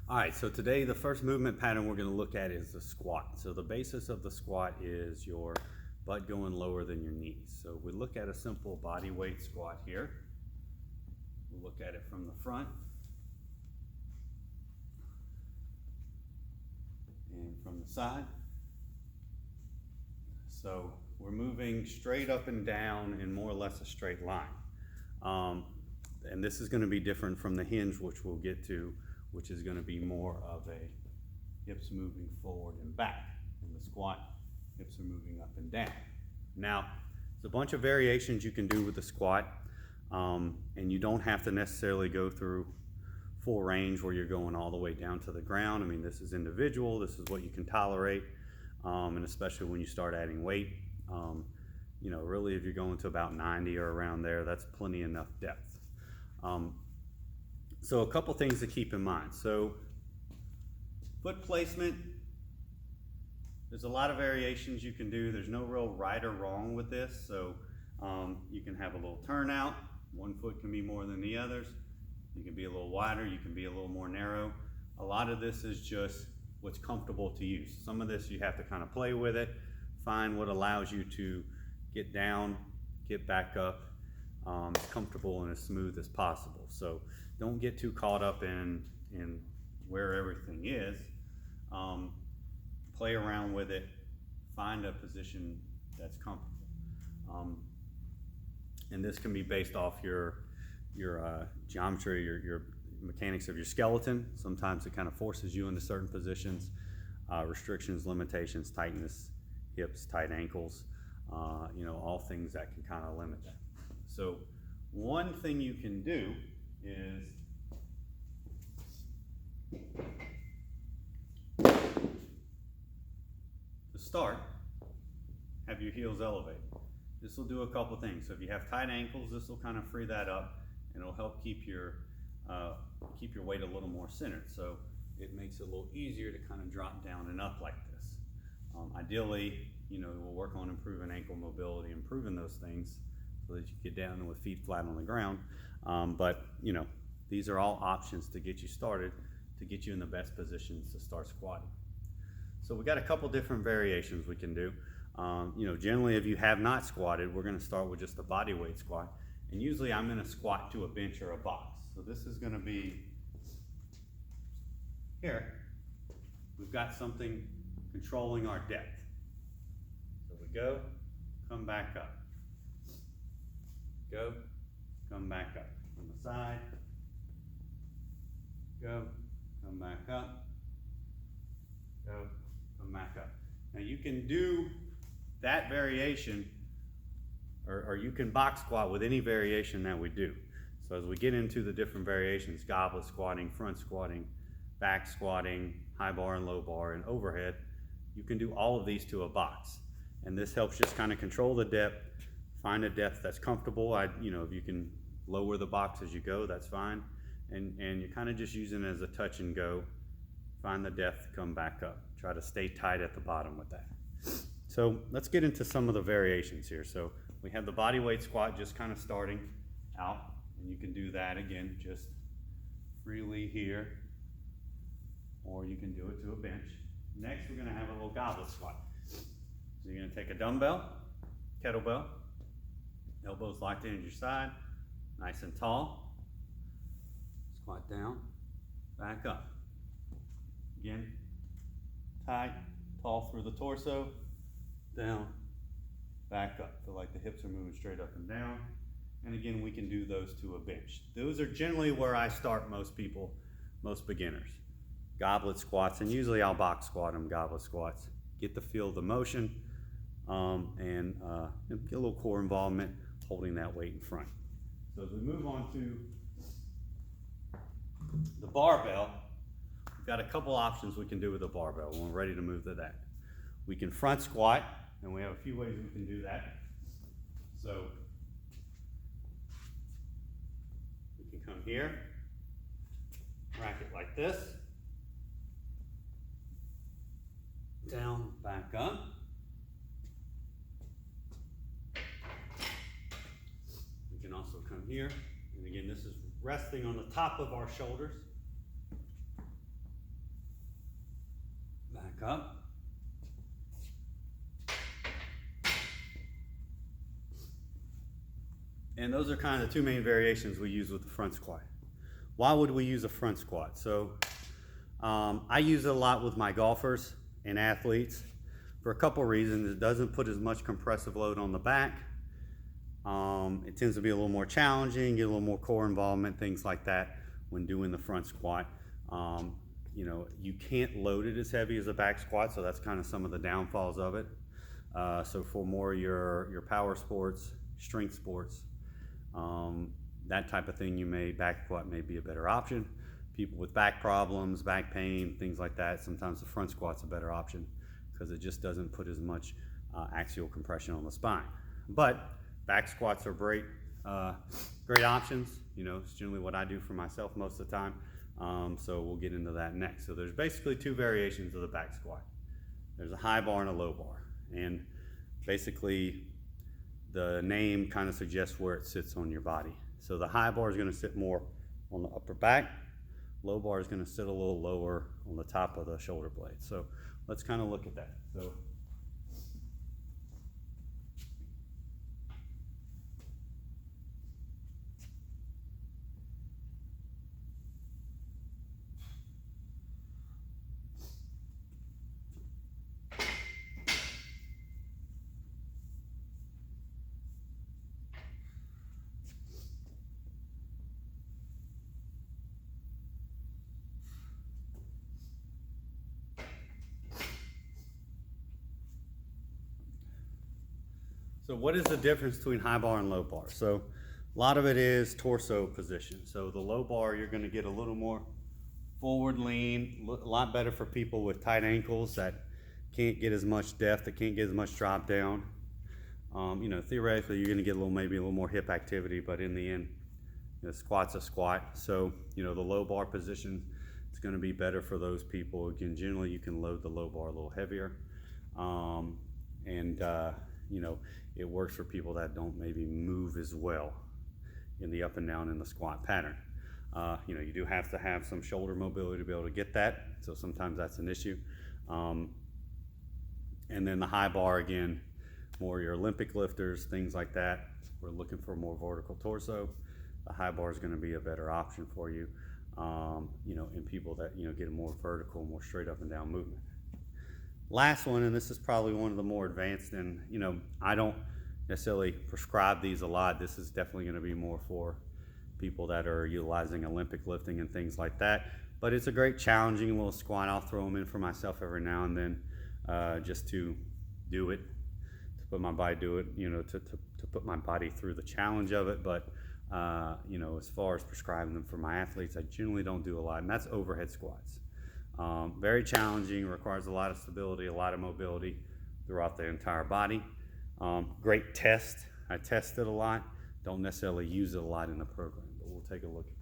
All right, so today the first movement pattern we're going to look at is the squat. So the basis of the squat is your butt going lower than your knees. So we look at a simple body weight squat here. We'll look at it from the front and from the side. So we're moving straight up and down in more or less a straight line. And this is going to be different from the hinge, which we'll get to, which is going to be more of a hips moving forward and back. In the squat, hips are moving up and down. Now, there's a bunch of variations you can do with the squat, and you don't have to necessarily go through full range where you're going all the way down to the ground. I mean, this is individual, this is what you can tolerate, and especially when you start adding weight. You know, really if you're going to about 90 or around there, that's plenty enough depth. So a couple things to keep in mind. So foot placement, there's a lot of variations you can do. There's no real right or wrong with this. So you can have a little turnout. One foot can be more than the others. You can be a little wider, you can be a little more narrow. A lot of this is just what's comfortable to use. Some of this you have to kind of play with it, find what allows you to get down, get back up, as comfortable and as smooth as possible. So don't get too caught up in where everything is. Play around with it, find a position that's comfortable. And this can be based off your geometry, your mechanics of your skeleton. Sometimes it kind of forces you into certain positions, restrictions, limitations, tightness, hips, tight ankles, you know, all things that can kind of limit that. So one thing you can do is to start, have your heels elevated. This will do a couple things. So if you have tight ankles, this will kind of free that up and it'll help keep your weight a little more centered. So it makes it a little easier to kind of drop down and up like this. Ideally, you know, we'll work on improving ankle mobility, improving those things so that you get down with feet flat on the ground. But, you know, these are all options to get you started, to get you in the best positions to start squatting. So we got a couple different variations we can do. You know, generally if you have not squatted, we're going to start with just a body weight squat. And usually I'm going to squat to a bench or a box. So this is going to be here. We've got something controlling our depth. So we go, come back up. Go, come back up. On the side, go, come back up. Go, come back up. Now you can do that variation, or you can box squat with any variation that we do. So as we get into the different variations, goblet squatting, front squatting, back squatting, high bar and low bar, and overhead, you can do all of these to a box. And this helps just kind of control the depth, find a depth that's comfortable. You know, if you can lower the box as you go, that's fine. And you're kind of just using it as a touch and go. Find the depth, come back up. Try to stay tight at the bottom with that. So let's get into some of the variations here. So we have the body weight squat just kind of starting out, and you can do that again just freely here, or you can do it to a bench. Next, we're going to have a little goblet squat. So you're going to take a dumbbell, kettlebell, elbows locked in at your side, nice and tall. Squat down, back up. Again, tight, tall through the torso, down, back up. Feel like the hips are moving straight up and down. And again, we can do those to a bench. Those are generally where I start most people, most beginners. Goblet squats, and usually I'll box squat them, goblet squats. Get the feel of the motion, and get a little core involvement, holding that weight in front. So as we move on to the barbell, we've got a couple options we can do with the barbell when we're ready to move to that. We can front squat, and we have a few ways we can do that. So we can come here, rack it like this, down, back up. We can also come here, and again, this is resting on the top of our shoulders. back up. And those are kind of the two main variations we use with the front squat. Why would we use a front squat? So I use it a lot with my golfers and athletes for a couple reasons. It doesn't put as much compressive load on the back. It tends to be a little more challenging, get a little more core involvement, things like that when doing the front squat. You know, you can't load it as heavy as a back squat, so that's kind of some of the downfalls of it. So for more your power sports, strength sports, that type of thing, back squat may be a better option. People with back problems, back pain, things like that, sometimes the front squat's a better option because it just doesn't put as much axial compression on the spine. But back squats are great options. You know, it's generally what I do for myself most of the time. So we'll get into that next. So there's basically two variations of the back squat. There's a high bar and a low bar. And basically the name kind of suggests where it sits on your body. So the high bar is going to sit more on the upper back. Low bar is going to sit a little lower on the top of the shoulder blade. So let's kind of look at that. So what is the difference between high bar and low bar? So a lot of it is torso position. So the low bar, you're going to get a little more forward lean, a lot better for people with tight ankles that can't get as much depth, that can't get as much drop down. You know, theoretically, you're going to get maybe a little more hip activity, but in the end, you know, squat's a squat. So, you know, the low bar position, it's going to be better for those people. Again, generally, you can load the low bar a little heavier. You know, it works for people that don't maybe move as well in the up and down in the squat pattern. You know, you do have to have some shoulder mobility to be able to get that, so sometimes that's an issue. And then the high bar, again, more your Olympic lifters, things like that. We're looking for more vertical torso. The high bar is going to be a better option for you, you know, in people that, you know, get a more vertical, more straight up and down movement. Last one, and this is probably one of the more advanced, and you know, I don't necessarily prescribe these a lot. This is definitely going to be more for people that are utilizing Olympic lifting and things like that. But it's a great challenging little squat. I'll throw them in for myself every now and then, just to do it, to put my body do it, you know, to put my body through the challenge of it. But you know, as far as prescribing them for my athletes, I generally don't do a lot, and that's overhead squats. Very challenging, requires a lot of stability, a lot of mobility throughout the entire body. Great test. I test it a lot. Don't necessarily use it a lot in the program, but we'll take a look at that.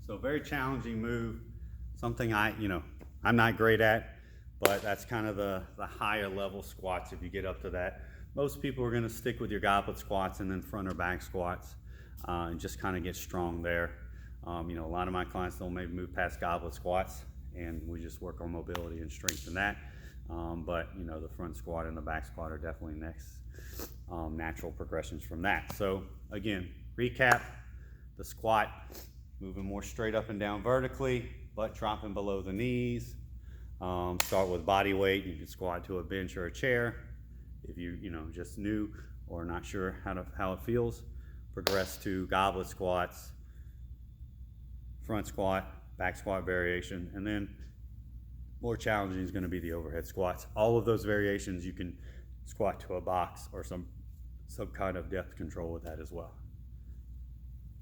So very challenging move, something I'm not great at, but that's kind of the higher level squats if you get up to that. Most people are gonna stick with your goblet squats and then front or back squats and just kind of get strong there. You know, a lot of my clients don't maybe move past goblet squats, and we just work on mobility and strength in that. But you know, the front squat and the back squat are definitely next natural progressions from that. So again, recap, the squat, moving more straight up and down vertically, butt dropping below the knees. Start with body weight. You can squat to a bench or a chair. If you just new or not sure how it feels, progress to goblet squats, front squat, back squat variation, and then more challenging is going to be the overhead squats. All of those variations you can squat to a box or some kind of depth control with that as well.